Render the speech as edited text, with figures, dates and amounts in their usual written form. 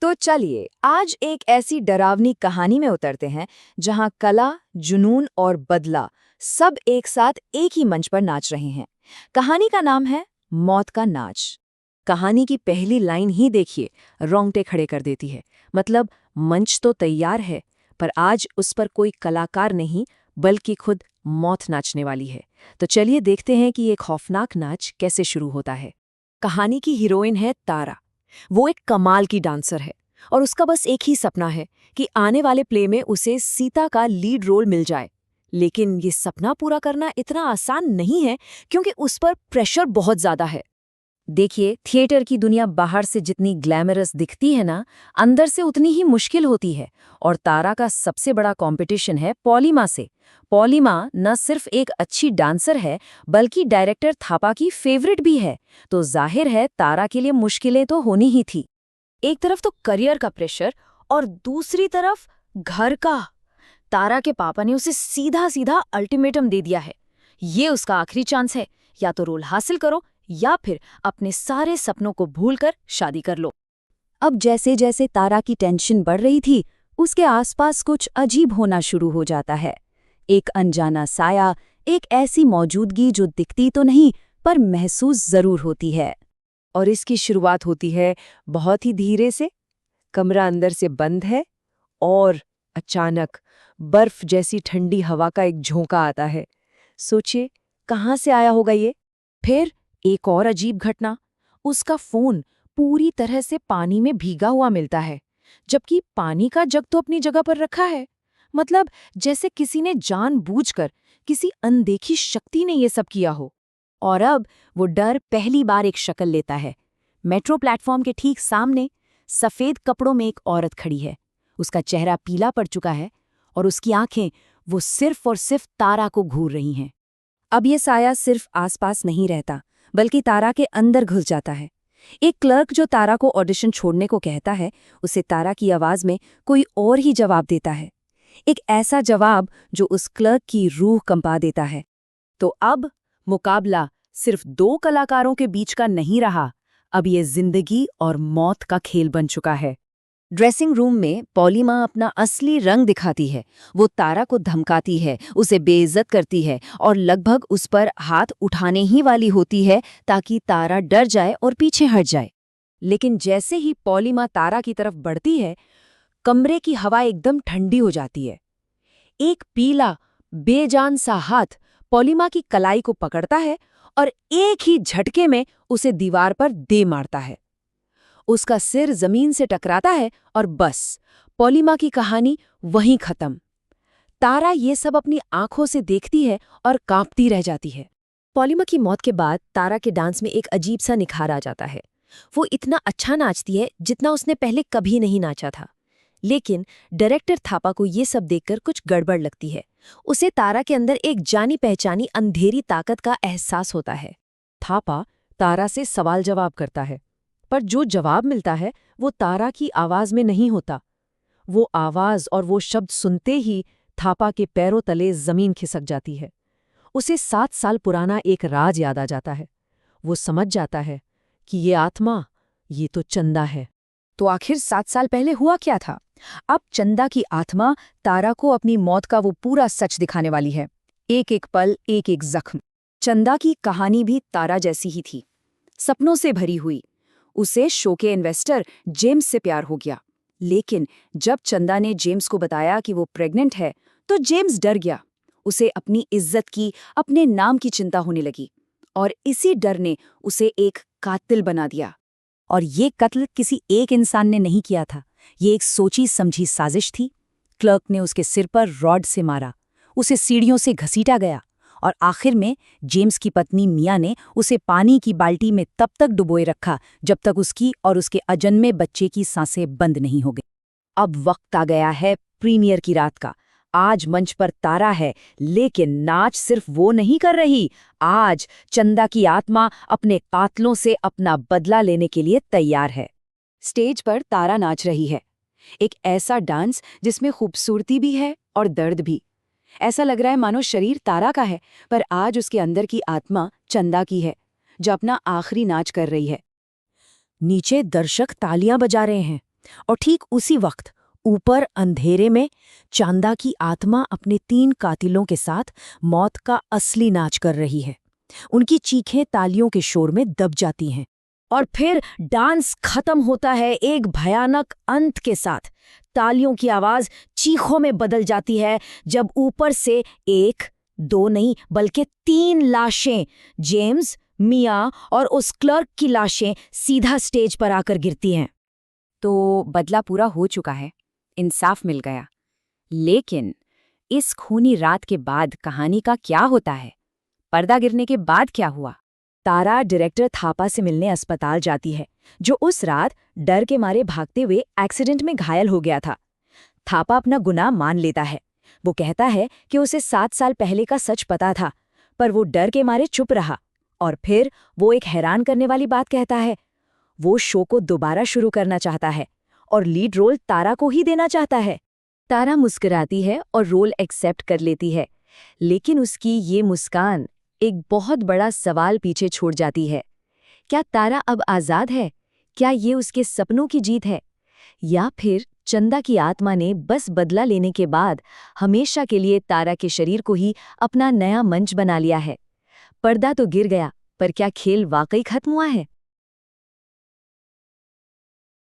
तो चलिए आज एक ऐसी डरावनी कहानी में उतरते हैं जहां कला, जुनून और बदला सब एक साथ एक ही मंच पर नाच रहे हैं। कहानी का नाम है मौत का नाच। कहानी की पहली लाइन ही देखिए, रोंगटे खड़े कर देती है। मतलब मंच तो तैयार है, पर आज उस पर कोई कलाकार नहीं बल्कि खुद मौत नाचने वाली है। तो चलिए देखते हैं कि ये खौफनाक नाच कैसे शुरू होता है। कहानी की हीरोइन है तारा। वो एक कमाल की डांसर है और उसका बस एक ही सपना है कि आने वाले प्ले में उसे सीता का लीड रोल मिल जाए। लेकिन ये सपना पूरा करना इतना आसान नहीं है क्योंकि उस पर प्रेशर बहुत ज्यादा है। देखिए, थिएटर की दुनिया बाहर से जितनी ग्लैमरस दिखती है ना, अंदर से उतनी ही मुश्किल होती है। और तारा का सबसे बड़ा कंपटीशन है पॉलीमा से। पॉलीमा न सिर्फ एक अच्छी डांसर है बल्कि डायरेक्टर थापा की फेवरेट भी है। तो जाहिर है तारा के लिए मुश्किलें तो होनी ही थी। एक तरफ तो करियर का प्रेशर और दूसरी तरफ घर का। तारा के पापा ने उसे सीधा सीधा अल्टीमेटम दे दिया है। ये उसका आखिरी चांस है, या तो रोल हासिल करो या फिर अपने सारे सपनों को भूलकर शादी कर लो। अब जैसे जैसे तारा की टेंशन बढ़ रही थी, उसके आसपास कुछ अजीब होना शुरू हो जाता है। एक अनजाना साया, एक ऐसी मौजूदगी जो दिखती तो नहीं पर महसूस जरूर होती है। और इसकी शुरुआत होती है बहुत ही धीरे से। कमरा अंदर से बंद है और अचानक बर्फ जैसी ठंडी हवा का एक झोंका आता है। सोचिए कहाँ से आया होगा ये। फिर एक और अजीब घटना, उसका फोन पूरी तरह से पानी में भीगा हुआ मिलता है, जबकि पानी का जग तो अपनी जगह पर रखा है। मतलब जैसे किसी ने जानबूझकर, किसी अनदेखी शक्ति ने ये सब किया हो। और अब वो डर पहली बार एक शक्ल लेता है। मेट्रो प्लेटफॉर्म के ठीक सामने सफेद कपड़ों में एक औरत खड़ी है। उसका चेहरा पीला पड़ चुका है और उसकी आंखें वो सिर्फ और सिर्फ तारा को घूर रही हैं। अब ये साया सिर्फ आसपास नहीं रहता बल्कि तारा के अंदर घुस जाता है। एक क्लर्क जो तारा को ऑडिशन छोड़ने को कहता है, उसे तारा की आवाज में कोई और ही जवाब देता है। एक ऐसा जवाब जो उस क्लर्क की रूह कंपा देता है। तो अब मुकाबला सिर्फ दो कलाकारों के बीच का नहीं रहा, अब ये जिंदगी और मौत का खेल बन चुका है। ड्रेसिंग रूम में पॉलीमा अपना असली रंग दिखाती है। वो तारा को धमकाती है, उसे बेइज्जत करती है और लगभग उस पर हाथ उठाने ही वाली होती है ताकि तारा डर जाए और पीछे हट जाए। लेकिन जैसे ही पॉलीमा तारा की तरफ बढ़ती है, कमरे की हवा एकदम ठंडी हो जाती है। एक पीला बेजान सा हाथ पॉलीमा की कलाई को पकड़ता है और एक ही झटके में उसे दीवार पर दे मारता है। उसका सिर जमीन से टकराता है और बस पॉलीमा की कहानी वहीं खत्म। तारा ये सब अपनी आंखों से देखती है और कांपती रह जाती है। पॉलीमा की मौत के बाद तारा के डांस में एक अजीब सा निखार आ जाता है। वो इतना अच्छा नाचती है जितना उसने पहले कभी नहीं नाचा था। लेकिन डायरेक्टर थापा को ये सब देखकर कुछ गड़बड़ लगती है। उसे तारा के अंदर एक जानी पहचानी अंधेरी ताकत का एहसास होता है। थापा तारा से सवाल जवाब करता है, पर जो जवाब मिलता है वो तारा की आवाज में नहीं होता। वो आवाज और वो शब्द सुनते ही थापा के पैरों तले जमीन खिसक जाती है। उसे 7 साल पुराना एक राज याद आ जाता है। वो समझ जाता है कि ये आत्मा, ये तो चंदा है। तो आखिर 7 साल पहले हुआ क्या था? अब चंदा की आत्मा तारा को अपनी मौत का वो पूरा सच दिखाने वाली है। एक एक पल, एक एक जख्म। चंदा की कहानी भी तारा जैसी ही थी, सपनों से भरी हुई। उसे शो के इन्वेस्टर जेम्स से प्यार हो गया। लेकिन जब चंदा ने जेम्स को बताया कि वो प्रेग्नेंट है, तो जेम्स डर गया। उसे अपनी इज्जत की, अपने नाम की चिंता होने लगी। और इसी डर ने उसे एक कातिल बना दिया। और ये कत्ल किसी एक इंसान ने नहीं किया था, ये एक सोची समझी साजिश थी। क्लर्क ने उसके सिर पर रॉड से मारा, उसे सीढ़ियों से घसीटा गया और आखिर में जेम्स की पत्नी मिया ने उसे पानी की बाल्टी में तब तक डुबोए रखा जब तक उसकी और उसके अजन्मे बच्चे की सांसें बंद नहीं हो गई। अब वक्त आ गया है प्रीमियर की रात का। आज मंच पर तारा है, लेकिन नाच सिर्फ वो नहीं कर रही। आज चंदा की आत्मा अपने कातलों से अपना बदला लेने के लिए तैयार है। स्टेज पर तारा नाच रही है, एक ऐसा डांस जिसमें खूबसूरती भी है और दर्द भी। ऐसा लग रहा है मानो शरीर तारा का है, पर आज उसके अंदर की आत्मा चंदा की है, जो अपना आखिरी नाच कर रही है। नीचे दर्शक तालियां बजा रहे हैं, और ठीक उसी वक्त ऊपर अंधेरे में चांदा की आत्मा अपने 3 कातिलों के साथ मौत का असली नाच कर रही है। उनकी चीखें तालियों के शोर में दब जाती हैं और फिर डांस खत्म होता है एक भयानक अंत के साथ। तालियों की आवाज चीखों में बदल जाती है जब ऊपर से 1, 2 नहीं बल्कि 3 लाशें, जेम्स, मिया और उस क्लर्क की लाशें सीधा स्टेज पर आकर गिरती हैं। तो बदला पूरा हो चुका है, इंसाफ मिल गया। लेकिन इस खूनी रात के बाद कहानी का क्या होता है? पर्दा गिरने के बाद क्या हुआ? तारा डायरेक्टर थापा से मिलने अस्पताल जाती है, जो उस रात डर के मारे भागते हुए एक्सीडेंट में घायल हो गया था। थापा अपना गुनाह मान लेता है। वो कहता है कि उसे 7 साल पहले का सच पता था, पर वो डर के मारे चुप रहा। और फिर वो एक हैरान करने वाली बात कहता है। वो शो को दोबारा शुरू करना चाहता है और लीड रोल तारा को ही देना चाहता है। तारा मुस्कुराती है और रोल एक्सेप्ट कर लेती है, लेकिन उसकी ये मुस्कान एक बहुत बड़ा सवाल पीछे छोड़ जाती है। क्या तारा अब आज़ाद है? क्या ये उसके सपनों की जीत है? या फिर चंदा की आत्मा ने बस बदला लेने के बाद हमेशा के लिए तारा के शरीर को ही अपना नया मंच बना लिया है? पर्दा तो गिर गया, पर क्या खेल वाकई खत्म हुआ है?